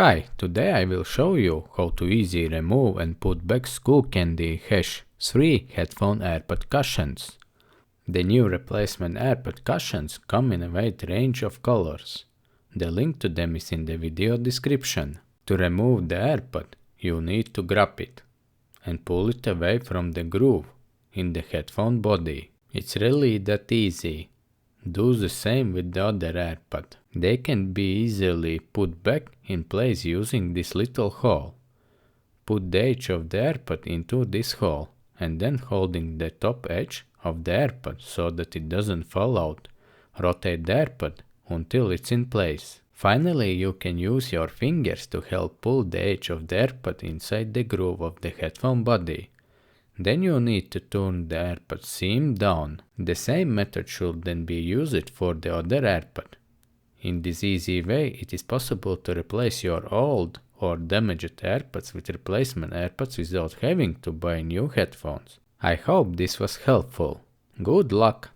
Hi, today I will show you how to easily remove and put back Skullcandy Hesh 3 headphone AirPod cushions. The new replacement AirPod cushions come in a wide range of colors. The link to them is in the video description. To remove the AirPod, you need to grab it and pull it away from the groove in the headphone body. It's really that easy. Do the same with the other AirPod. They can be easily put back in place using this little hole. Put the edge of the AirPod into this hole and then holding the top edge of the AirPod so that it doesn't fall out. Rotate the AirPod until it's in place. Finally, you can use your fingers to help pull the edge of the AirPod inside the groove of the headphone body. Then you need to turn the AirPod seam down. The same method should then be used for the other AirPod. In this easy way, it is possible to replace your old or damaged AirPods with replacement AirPods without having to buy new headphones. I hope this was helpful. Good luck!